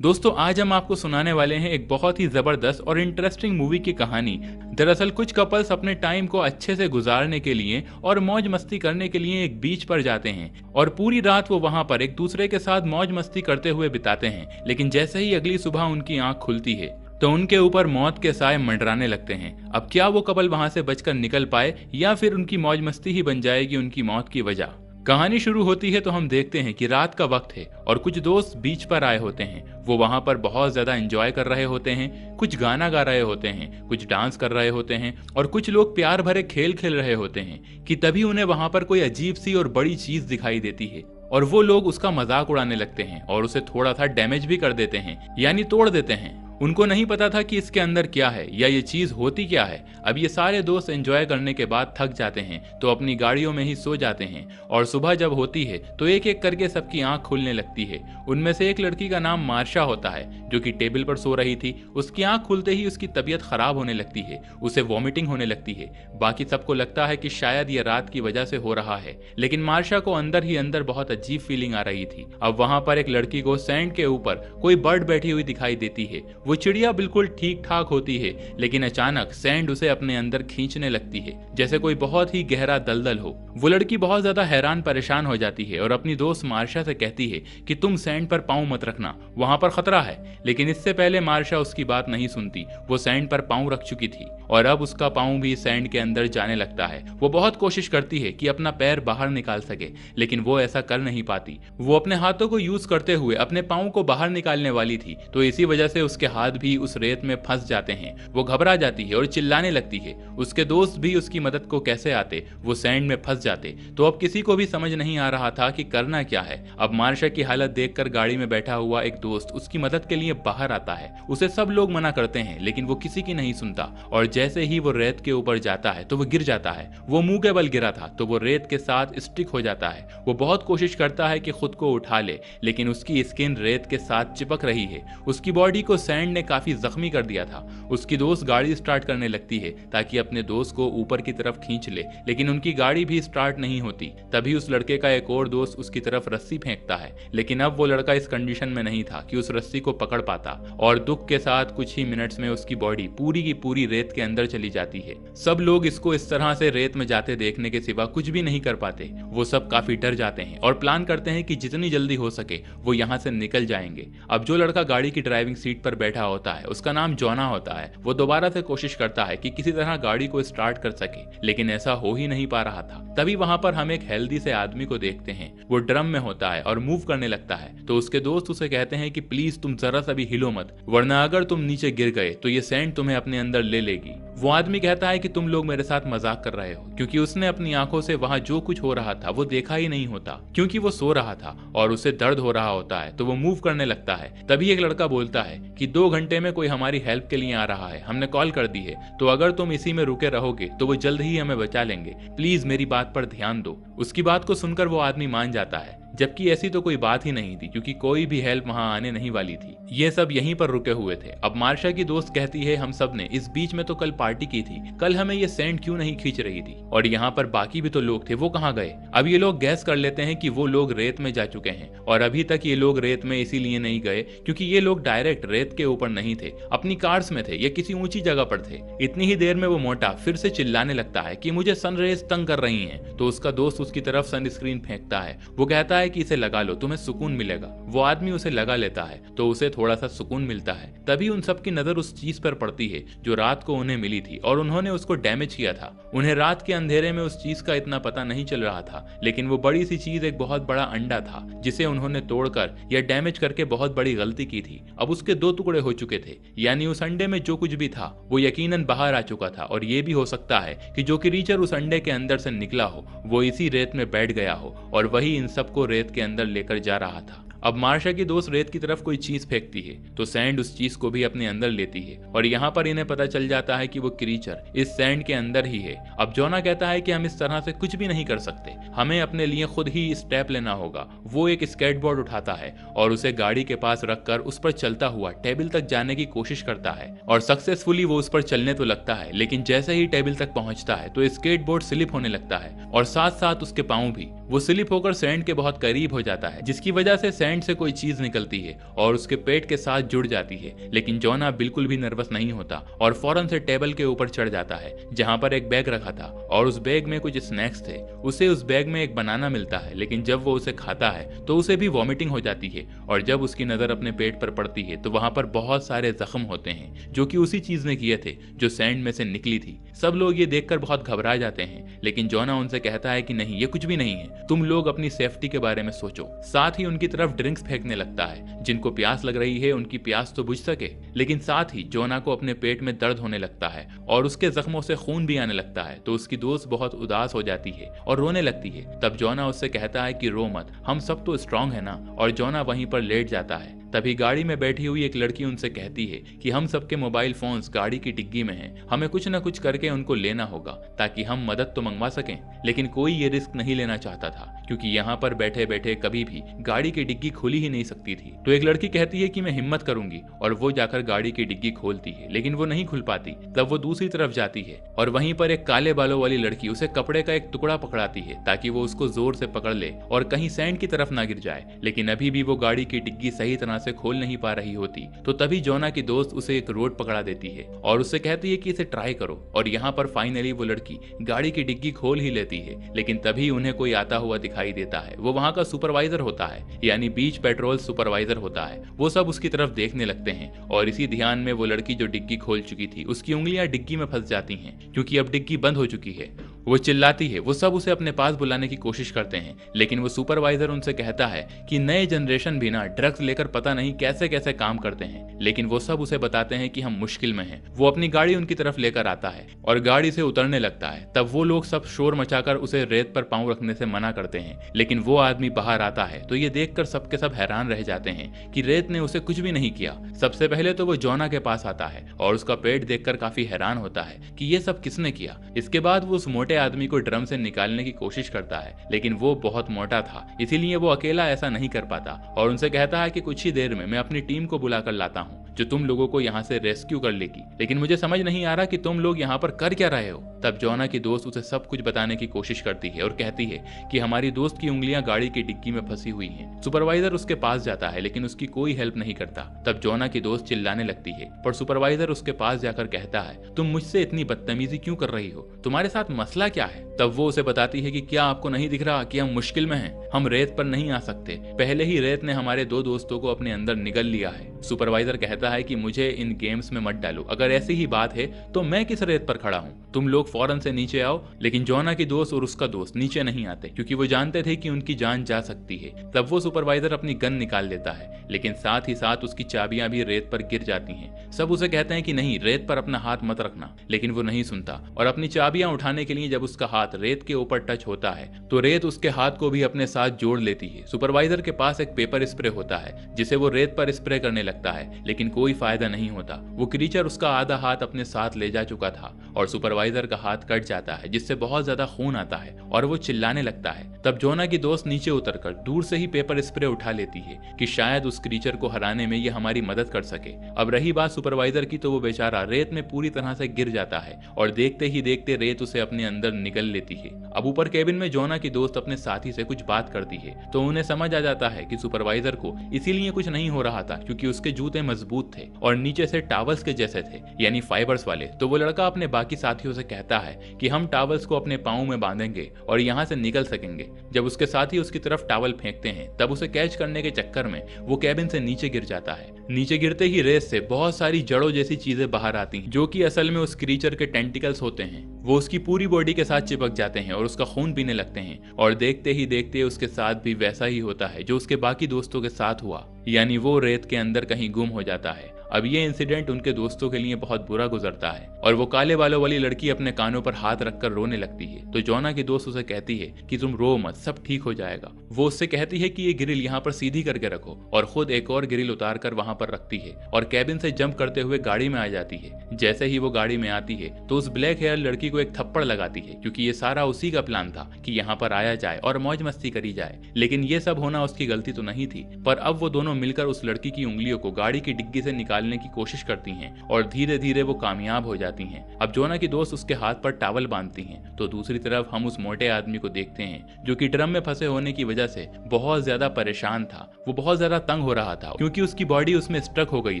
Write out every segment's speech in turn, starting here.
दोस्तों आज हम आपको सुनाने वाले हैं एक बहुत ही जबरदस्त और इंटरेस्टिंग मूवी की कहानी। दरअसल कुछ कपल्स अपने टाइम को अच्छे से गुजारने के लिए और मौज मस्ती करने के लिए एक बीच पर जाते हैं और पूरी रात वो वहां पर एक दूसरे के साथ मौज मस्ती करते हुए बिताते हैं। लेकिन जैसे ही अगली सुबह उनकी आंख खुलती है तो उनके ऊपर मौत के साए मंडराने लगते हैं। अब क्या वो कपल वहां से बचकर निकल पाए या फिर उनकी मौज मस्ती ही बन जाएगी उनकी मौत की वजह। कहानी शुरू होती है तो हम देखते हैं कि रात का वक्त है और कुछ दोस्त बीच पर आए होते हैं। वो वहां पर बहुत ज्यादा एंजॉय कर रहे होते हैं, कुछ गाना गा रहे होते हैं, कुछ डांस कर रहे होते हैं और कुछ लोग प्यार भरे खेल खेल रहे होते हैं कि तभी उन्हें वहां पर कोई अजीब सी और बड़ी चीज दिखाई देती है और वो लोग उसका मजाक उड़ाने लगते हैं और उसे थोड़ा सा डैमेज भी कर देते हैं, यानी तोड़ देते हैं। उनको नहीं पता था कि इसके अंदर क्या है या ये चीज होती क्या है। अब ये सारे दोस्त एंजॉय करने के बाद थक जाते हैं तो अपनी गाड़ियों में ही सो जाते हैं और सुबह जब होती है तो एक एक करके सबकी आंख खुलने लगती है। उनमें से एक लड़की का नाम मार्शा होता है जो कि टेबल पर सो रही थी। उसकी आंख खुलते ही उसकी तबीयत खराब होने लगती है, उसे वॉमिटिंग होने लगती है। बाकी सबको लगता है कि शायद ये रात की वजह से हो रहा है, लेकिन मार्शा को अंदर ही अंदर बहुत अजीब फीलिंग आ रही थी। अब वहां पर एक लड़की को सैंड के ऊपर कोई बर्ड बैठी हुई दिखाई देती है। वो चिड़िया बिल्कुल ठीक ठाक होती है, लेकिन अचानक सैंड उसे अपने अंदर खींचने लगती है जैसे कोई बहुत ही गहरा दलदल हो। वो लड़की बहुत ज्यादा हैरान परेशान हो जाती है और अपनी दोस्त मार्शा से कहती है कि तुम सैंड पर पांव मत रखना, वहां पर खतरा है। लेकिन इससे पहले मार्शा उसकी बात नहीं सुनती। वो सैंड पर पांव रख चुकी थी और अब उसका पांव भी सैंड के अंदर जाने लगता है। वो बहुत कोशिश करती है कि अपना पैर बाहर निकाल सके, लेकिन वो ऐसा कर नहीं पाती। वो अपने हाथों को यूज करते हुए अपने पांव को बाहर निकालने वाली थी तो इसी वजह से उसके हाथ भी उस रेत में फंस जाते हैं। वो घबरा जाती है और चिल्लाने लगती है। उसके दोस्त भी उसकी मदद को कैसे आते, वो सैंड में फंस जाते। तो अब किसी को भी समझ नहीं आ रहा था कि करना क्या है। अब मार्शा की हालत देखकर गाड़ी में बैठा हुआ एक दोस्त उसकी मदद के लिए बाहर आता है। उसे सब लोग मना करते हैं लेकिन वो किसी की नहीं सुनता और जैसे ही वो रेत के ऊपर जाता है तो वो गिर जाता है। वो मुंह के बल गिरा था तो वो रेत के साथ स्टिक हो जाता है। वो बहुत कोशिश करता है कि खुद को उठा ले, लेकिन उसकी स्किन रेत के साथ चिपक रही है। उसकी बॉडी को सैंड ने काफी जख्मी कर दिया था। उसकी दोस्त गाड़ी स्टार्ट करने लगती है ताकि अपने दोस्त को ऊपर की तरफ खींच ले, लेकिन उनकी गाड़ी भी स्टार्ट नहीं होती। तभी उस लड़के का एक और दोस्त उसकी तरफ रस्सी फेंकता है, लेकिन अब वो लड़का इस कंडीशन में नहीं था कि उस रस्सी को पकड़ पाता और दुख के साथ कुछ ही मिनट्स में उसकी बॉडी पूरी की पूरी रेत के अंदर चली जाती है। सब लोग इसको इस तरह से रेत में जाते देखने के सिवा कुछ भी नहीं कर पाते। वो सब काफी डर जाते हैं और प्लान करते हैं कि जितनी जल्दी हो सके वो यहाँ से निकल जाएंगे। अब जो लड़का गाड़ी की ड्राइविंग सीट पर बैठा होता है उसका नाम जोना होता है। वो दोबारा से कोशिश करता है कि किसी तरह गाड़ी को स्टार्ट कर सके, लेकिन ऐसा हो ही नहीं पा रहा था। तभी वहां पर हम एक हेल्दी से आदमी को देखते हैं। वो ड्रम में होता है और मूव करने लगता है तो उसके दोस्त उसे कहते हैं कि प्लीज तुम जरा सा भी हिलो मत, वरना अगर तुम नीचे गिर गए तो ये सैंड तुम्हें अपने अंदर ले लेगी। वो आदमी कहता है कि तुम लोग मेरे साथ मजाक कर रहे हो, क्योंकि उसने अपनी आंखों से वहां जो कुछ हो रहा था वो देखा ही नहीं होता, क्योंकि वो सो रहा था और उसे दर्द हो रहा होता है तो वो मूव करने लगता है। तभी एक लड़का बोलता है कि 2 घंटे में कोई हमारी हेल्प के लिए आ रहा है, हमने कॉल कर दी है, तो अगर तुम इसी में रुके रहोगे तो वो जल्द ही हमें बचा लेंगे, प्लीज मेरी बात पर ध्यान दो। उसकी बात को सुनकर वो आदमी मान जाता है, जबकि ऐसी तो कोई बात ही नहीं थी क्योंकि कोई भी हेल्प वहां आने नहीं वाली थी। ये सब यहीं पर रुके हुए थे। अब मार्शा की दोस्त कहती है हम सब ने इस बीच में तो कल पार्टी की थी, कल हमें ये सैंड क्यों नहीं खींच रही थी, और यहाँ पर बाकी भी तो लोग थे, वो कहाँ गए। अब ये लोग गैस कर लेते हैं कि वो लोग रेत में जा चुके हैं और अभी तक ये लोग रेत में इसीलिए नहीं गए क्योंकि ये लोग डायरेक्ट रेत के ऊपर नहीं थे, अपनी कार्स में थे या किसी ऊंची जगह पर थे। इतनी ही देर में वो मोटा फिर से चिल्लाने लगता है कि मुझे सनरेज तंग कर रही हैं। तो उसका दोस्त उसकी तरफ सनस्क्रीन फेंकता है। वो कहता है कि इसे लगा लो, तुम्हें सुकून मिलेगा। वो आदमी उसे लगा लेता है तो उसे थोड़ा सा सुकून मिलता है। तभी उन सब की नजर उस चीज पर पड़ती है जो रात को उन्हें मिली थी और उन्होंने उसको डैमेज किया था। उन्हें रात के अंधेरे में उस चीज का इतना पता नहीं चल रहा था, लेकिन वो बड़ी सी चीज एक बहुत बड़ा अंडा था जिसे उन्होंने तोड़कर या डैमेज करके बहुत बड़ी गलती की थी। अब उसके 2 टुकड़े हो चुके थे, यानी उस अंडे में जो कुछ भी था वो यकीनन बाहर आ चुका था और ये भी हो सकता है कि जो क्रीचर उस अंडे के अंदर से निकला हो वो इसी रेत में बैठ गया हो और वही इन सबको रेत के अंदर लेकर जा रहा था। अब मार्शा की दोस्त रेत की तरफ कोई चीज फेंकती है तो सैंड उस चीज को भी अपने अंदर लेती है और यहाँ पर इन्हें पता चल जाता है कि वो क्रीचर इस सैंड के अंदर ही है। अब जोना कहता है कि हम इस तरह से कुछ भी नहीं कर सकते, हमें अपने लिए खुद ही स्टेप लेना होगा। वो एक स्केटबोर्ड उठाता है और उसे गाड़ी के पास रखकर उस पर चलता हुआ टेबल तक जाने की कोशिश करता है और सक्सेसफुली वो उस पर चलने तो लगता है, लेकिन जैसे ही टेबल तक पहुंचता है तो स्केटबोर्ड स्लिप होने लगता है और साथ साथ उसके पांव भी। वो स्लिप होकर सैंड के बहुत करीब हो जाता है जिसकी वजह से सैंड सैंड से कोई चीज निकलती है और उसके पेट के साथ जुड़ जाती है। लेकिन जोना बिल्कुल भी नर्वस नहीं होता और फौरन से टेबल के ऊपर चढ़ जाता है जहां पर एक बैग रखा था और उस बैग में कुछ स्नैक्स थे। उसे उस बैग में एक बनाना मिलता है, लेकिन जब वो उसे खाता है तो उसे भी वॉमिटिंग हो जाती है और जब उसकी नजर अपने पेट पर पड़ती है तो वहां पर बहुत सारे जख्म होते हैं जो कि उसी चीज ने किए थे जो सैंड में से निकली थी। सब लोग ये देखकर बहुत घबरा जाते हैं, लेकिन जोना उनसे कहता है कि नहीं, ये कुछ भी नहीं है, तुम लोग अपनी सेफ्टी के बारे में सोचो। साथ ही उनकी तरफ ड्रिंक्स फेंकने लगता है। जिनको प्यास लग रही है उनकी प्यास तो बुझ सके। लेकिन साथ ही जोना को अपने पेट में दर्द होने लगता है और उसके जख्मों से खून भी आने लगता है, तो उसकी दोस्त बहुत उदास हो जाती है और रोने लगती है। तब जोना उससे कहता है कि रो मत, हम सब तो स्ट्रांग है ना, और जोना वहीं पर लेट जाता है। तभी गाड़ी में बैठी हुई एक लड़की उनसे कहती है कि हम सबके मोबाइल फोन्स गाड़ी की डिग्गी में हैं, हमें कुछ न कुछ करके उनको लेना होगा ताकि हम मदद तो मंगवा सकें। लेकिन कोई ये रिस्क नहीं लेना चाहता था क्योंकि यहाँ पर बैठे बैठे कभी भी गाड़ी की डिग्गी खोली ही नहीं सकती थी। तो एक लड़की कहती है कि मैं हिम्मत करूंगी और वो जाकर गाड़ी की डिग्गी खोलती है, लेकिन वो नहीं खुल पाती। तब वो दूसरी तरफ जाती है और वहीं पर एक काले बालों वाली लड़की उसे कपड़े का एक टुकड़ा पकड़ाती है ताकि वो उसको जोर से पकड़ ले और कहीं सैंड की तरफ ना गिर जाए। लेकिन अभी भी वो गाड़ी की डिग्गी सही तरह से खोल नहीं पा रही होती। तो तभी जोना की दोस्त उसे एक रोड पकड़ा देती है और उससे कहती है कि इसे ट्राई करो, और यहाँ पर फाइनली वो लड़की गाड़ी की डिग्गी खोल ही लेती है। लेकिन तभी उन्हें कोई आता हुआ दिखाई देता है। वो वहाँ का सुपरवाइजर होता है, यानी बीच पेट्रोल सुपरवाइजर होता है। वो सब उसकी तरफ देखने लगते हैं और इसी ध्यान में वो लड़की जो डिग्गी खोल चुकी थी उसकी उंगलियां डिग्गी में फंस जाती हैं क्योंकि अब डिग्गी बंद हो चुकी है। वो चिल्लाती है। वो सब उसे अपने पास बुलाने की कोशिश करते हैं, लेकिन वो सुपरवाइजर उनसे कहता है कि नए जनरेशन भी ना ड्रग्स लेकर पता नहीं कैसे कैसे काम करते हैं। लेकिन वो सब उसे बताते हैं कि हम मुश्किल में हैं। वो अपनी गाड़ी उनकी तरफ लेकर आता है और गाड़ी से उतरने लगता है। तब वो लोग सब शोर मचाकर उसे रेत पर पांव रखने से मना करते हैं, लेकिन वो आदमी बाहर आता है तो ये देखकर सबके सब हैरान रह जाते हैं कि रेत ने उसे कुछ भी नहीं किया। सबसे पहले तो वो जोना के पास आता है और उसका पेट देखकर काफी हैरान होता है कि ये सब किसने किया। इसके बाद वो उस मोटे आदमी को ड्रम से निकालने की कोशिश करता है, लेकिन वो बहुत मोटा था, इसीलिए वो अकेला ऐसा नहीं कर पाता और उनसे कहता है कि कुछ ही देर में मैं अपनी टीम को बुलाकर लाता हूँ जो तुम लोगों को यहाँ से रेस्क्यू कर लेगी। लेकिन मुझे समझ नहीं आ रहा कि तुम लोग यहाँ पर कर क्या रहे हो। तब जोना की दोस्त उसे सब कुछ बताने की कोशिश करती है और कहती है कि हमारी दोस्त की उंगलियां गाड़ी की डिग्गी में फंसी हुई हैं। सुपरवाइजर उसके पास जाता है लेकिन उसकी कोई हेल्प नहीं करता। तब जोना की दोस्त चिल्लाने लगती है, पर सुपरवाइजर उसके पास जाकर कहता है, तुम मुझसे इतनी बदतमीजी क्यों कर रही हो, तुम्हारे साथ मसला क्या है। तब वो उसे बताती है कि क्या आपको नहीं दिख रहा कि हम मुश्किल में हैं, हम रेत पर नहीं आ सकते, पहले ही रेत ने हमारे दो दोस्तों को अपने अंदर निगल लिया है। सुपरवाइजर कहता है कि मुझे इन गेम्स में मत डालो, अगर ऐसी ही बात है तो मैं किस रेत पर खड़ा हूँ, तुम लोग फौरन से नीचे आओ। लेकिन जोना की दोस्त और उसका दोस्त नीचे नहीं आते क्योंकि वो जानते थे कि उनकी जान जा सकती है। तब वो सुपरवाइजर अपनी गन निकाल लेता है, लेकिन साथ ही साथ उसकी चाबियां भी रेत पर गिर जाती हैं। सब उसे कहते हैं कि नहीं, रेत पर अपना हाथ मत रखना, लेकिन वो नहीं सुनता और अपनी चाबियां उठाने के लिए जब उसका हाथ रेत के ऊपर टच होता है तो रेत उसके हाथ को भी अपने साथ जोड़ लेती है। सुपरवाइजर के पास एक पेपर स्प्रे होता है जिसे वो रेत पर स्प्रे करने लगता है, लेकिन कोई फायदा नहीं होता। वो क्रीचर उसका आधा हाथ अपने साथ ले जा चुका था और सुपरवाइजर का हाथ कट जाता है जिससे बहुत ज्यादा खून आता है और वो चिल्लाने लगता है। तब जोना की दोस्त नीचे उतरकर दूर से ही पेपर स्प्रे उठा लेती है कि शायद उस क्रीचर को हराने में ये हमारी मदद कर सके। अब रही बात सुपरवाइजर की, तो वो बेचारा रेत में पूरी तरह से गिर जाता है और देखते ही देखते रेत उसे अपने अंदर निगल लेती है। अब ऊपर केबिन में जोना की दोस्त अपने साथी से कुछ बात करती है तो उन्हें समझ आ जाता है कि सुपरवाइजर को इसीलिए कुछ नहीं हो रहा था क्योंकि उसके जूते मजबूत थे और नीचे से टावल्स के जैसे थे, यानी फाइबर्स वाले। तो वो लड़का अपने बाकी साथियों से कहता है कि हम टावल्स को अपने पाँव में बांधेंगे और यहाँ से निकल सकेंगे। जब उसके साथी उसकी तरफ टावल फेंकते हैं तब उसे कैच करने के चक्कर में वो कैबिन से नीचे गिर जाता है। नीचे गिरते ही रेत से बहुत सारी जड़ों जैसी चीजें बाहर आती हैं जो कि असल में उस क्रीचर के टेंटिकल्स होते हैं। वो उसकी पूरी बॉडी के साथ चिपक जाते हैं और उसका खून पीने लगते हैं और देखते ही देखते उसके साथ भी वैसा ही होता है जो उसके बाकी दोस्तों के साथ हुआ, यानी वो रेत के अंदर कहीं गुम हो जाता है। अब ये इंसिडेंट उनके दोस्तों के लिए बहुत बुरा गुजरता है और वो काले बालों वाली लड़की अपने कानों पर हाथ रखकर रोने लगती है। तो जोना की दोस्त उसे कहती है कि तुम रो मत, सब ठीक हो जाएगा। वो उससे कहती है कि ये ग्रिल यहाँ पर सीधी करके रखो और खुद एक और ग्रिल उतार कर वहां पर रखती है और कैबिन से जंप करते हुए गाड़ी में आ जाती है। जैसे ही वो गाड़ी में आती है तो उस ब्लैक हेयर लड़की को एक थप्पड़ लगाती है, क्योंकि ये सारा उसी का प्लान था कि यहाँ पर आया जाए और मौज मस्ती करी जाए। लेकिन ये सब होना उसकी गलती तो नहीं थी, पर अब वो दोनों मिलकर उस लड़की की उंगलियों को गाड़ी की डिग्गी से निकालने की कोशिश करती हैं और धीरे धीरे वो कामयाब हो जाती हैं। अब जोना की दोस्त उसके हाथ पर टॉवल बांधती हैं, तो दूसरी तरफ हम उस मोटे आदमी को देखते हैं जो कि ड्रम में फंसे होने की वजह से बहुत ज्यादा परेशान था। वो बहुत ज्यादा तंग हो रहा था क्योंकि उसकी बॉडी उसमें स्ट्रक हो गई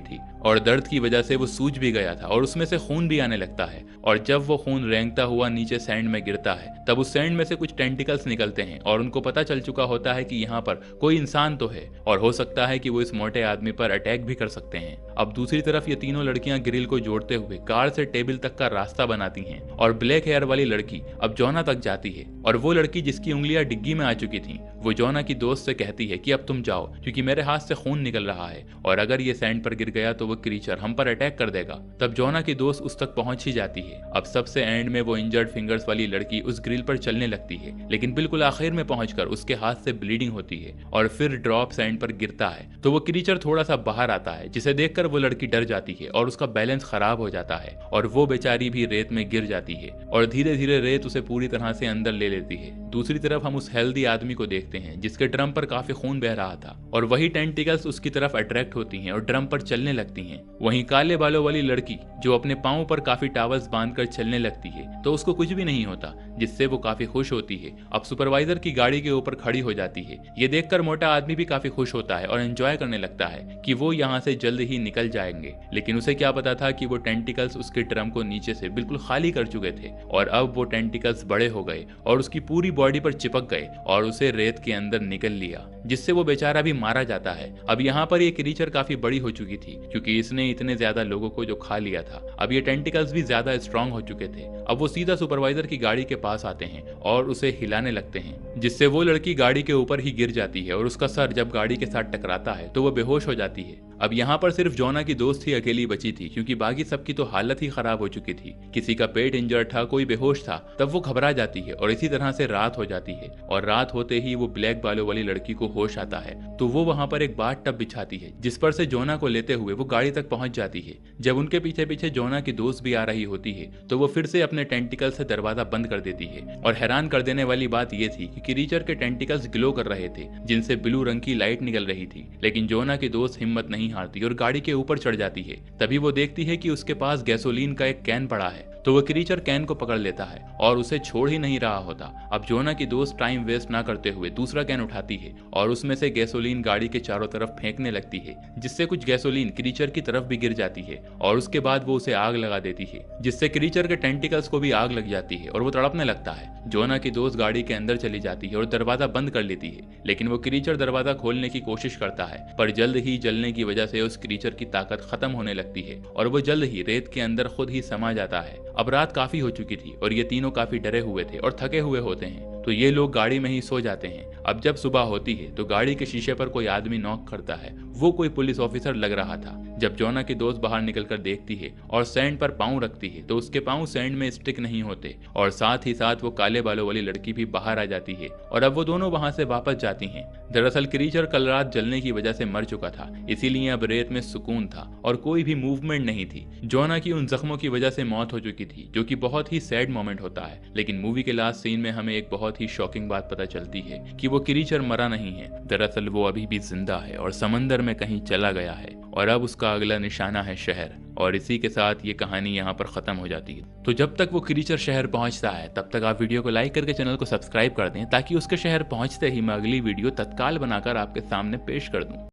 थी और दर्द की वजह से वो सूज भी गया था और उसमें से खून भी आने लगता है। और जब वो खून रेंगता हुआ नीचे सैंड में गिरता है, तब उस सैंड में से कुछ टेंटिकल्स निकलते हैं और उनको पता चल चुका होता है कि यहाँ पर कोई इंसान तो है और हो सकता है कि वो इस मोटे आदमी पर अटैक भी कर सकते हैं। अब दूसरी तरफ ये तीनों लड़कियां ग्रिल को जोड़ते हुए कार से टेबल तक का रास्ता बनाती हैं और ब्लैक हेयर वाली लड़की अब जोना तक जाती है और वो लड़की जिसकी उंगलियां डिग्गी में आ चुकी थी, वो जोना की दोस्त से कहती है कि अब तुम जाओ क्योंकि मेरे हाथ से खून निकल रहा है और अगर ये सैंड पर गिर गया तो वो क्रीचर हम पर अटैक कर देगा। तब जोना की दोस्त उस तक पहुंच ही जाती है। अब सबसे एंड में वो इंजर्ड फिंगर्स वाली लड़की उस ग्रिल पर चलने लगती है, लेकिन बिल्कुल आखिर में पहुंचकर उसके हाथ से ब्लीडिंग होती है और फिर ड्रॉप सैंड पर गिरता है तो वो क्रीचर थोड़ा सा बाहर आता है, जिसे देखकर वो लड़की डर जाती है और उसका बैलेंस खराब हो जाता है और वो बेचारी भी रेत में गिर जाती है और धीरे धीरे रेत उसे पूरी तरह से अंदर ले लेती है। दूसरी तरफ हम उस हेल्दी आदमी को देखते हैं जिसके ड्रम पर काफी खून बह रहा था और वही टेंटिकल्स उसकी तरफ अट्रैक्ट होती हैं और ड्रम पर चलने लगती हैं। वहीं काले बालों वाली लड़की जो अपने पांव पर काफी टावल्स बांधकर चलने लगती है तो उसको कुछ भी नहीं होता, जिससे वो काफी खुश होती है। अब सुपरवाइजर की गाड़ी के ऊपर खड़ी हो जाती है। ये देखकर मोटा आदमी भी काफी खुश होता है और एंजॉय करने लगता है कि वो यहाँ से जल्द ही निकल जाएंगे। लेकिन उसे क्या पता था कि वो टेंटिकल्स उसके ड्रम को नीचे से बिल्कुल खाली कर चुके थे और अब वो टेंटिकल्स बड़े हो गए और उसकी पूरी बॉडी पर चिपक गए और उसे रेत के अंदर निकल लिया, जिससे वो बेचारा भी मारा जाता है। अब यहाँ पर ये क्रीचर काफी बड़ी हो चुकी थी क्योंकि इसने इतने ज्यादा लोगों को जो खा लिया था। अब ये टेंटिकल्स भी ज्यादा स्ट्रांग हो चुके थे। अब वो सीधा सुपरवाइजर की गाड़ी के पास आते हैं और उसे हिलाने लगते हैं, जिससे वो लड़की गाड़ी के ऊपर ही गिर जाती है और उसका सर जब गाड़ी के साथ टकराता है तो वो बेहोश हो जाती है। अब यहाँ पर सिर्फ जोना की दोस्त ही अकेली बची थी क्योंकि बाकी सबकी तो हालत ही खराब हो चुकी थी। किसी का पेट इंजर्ड था, कोई बेहोश था। तब वो घबरा जाती है और इसी तरह से रात हो जाती है और रात होते ही वो ब्लैक बालों वाली लड़की को होश आता है तो वो वहाँ पर एक बाथ टब बिछाती है जिस पर से जोना को लेते हुए वो गाड़ी तक पहुंच जाती है। जब उनके पीछे पीछे जोना की दोस्त भी आ रही होती है तो वो फिर से अपने टेंटिकल से दरवाजा बंद कर देती है। और हैरान कर देने वाली बात ये थी कि क्रीचर के टेंटिकल्स ग्लो कर रहे थे जिनसे ब्लू रंग की लाइट निकल रही थी। लेकिन जोना की दोस्त हिम्मत नहीं हारती और गाड़ी के ऊपर चढ़ जाती है। तभी वो देखती है कि उसके पास गैसोलीन का एक कैन पड़ा है तो वो क्रीचर कैन को पकड़ लेता है और उसे छोड़ ही नहीं रहा होता। अब जोना की दोस्त टाइम वेस्ट ना करते हुए दूसरा कैन उठाती है और उसमें से गैसोलीन गाड़ी के चारों तरफ फेंकने लगती है, जिससे कुछ गैसोलीन क्रीचर की तरफ भी गिर जाती है और उसके बाद वो उसे आग लगा देती है, जिससे क्रीचर के टेंटिकल्स को भी आग लग जाती है और वो तड़पने लगता है। जोना की दोस्त गाड़ी के अंदर चली जाती है और दरवाजा बंद कर लेती है, लेकिन वो क्रीचर दरवाजा खोलने की कोशिश करता है पर जल्द ही जलने की वजह से उस क्रीचर की ताकत खत्म होने लगती है और वो जल्द ही रेत के अंदर खुद ही समा जाता है। अब रात काफी हो चुकी थी और ये तीनों काफी डरे हुए थे और थके हुए होते हैं तो ये लोग गाड़ी में ही सो जाते हैं। अब जब सुबह होती है तो गाड़ी के शीशे पर कोई आदमी नॉक करता है। वो कोई पुलिस ऑफिसर लग रहा था। जब जोना की दोस्त बाहर निकलकर देखती है और सैंड पर पांव रखती है तो उसके पांव सैंड में स्टिक नहीं होते और साथ ही साथ वो काले बालों वाली लड़की भी बाहर आ जाती है और अब वो दोनों वहां से वापस जाती हैं। दरअसल क्रीचर कल रात जलने की वजह से मर चुका था, इसीलिए अब रेत में सुकून था और कोई भी मूवमेंट नहीं थी। जोना की उन जख्मों की वजह से मौत हो चुकी थी, जो कि बहुत ही सैड मोमेंट होता है। लेकिन मूवी के लास्ट सीन में हमें एक बहुत ही शॉकिंग बात पता चलती है कि वो क्रीचर मरा नहीं है। दरअसल वो अभी भी जिंदा है और समंदर में कहीं चला गया है और अब उसका अगला निशाना है शहर। और इसी के साथ ये कहानी यहाँ पर खत्म हो जाती है। तो जब तक वो क्रीचर शहर पहुंचता है तब तक आप वीडियो को लाइक करके चैनल को सब्सक्राइब कर दें ताकि उसके शहर पहुंचते ही मैं अगली वीडियो तत्काल बनाकर आपके सामने पेश कर दूं।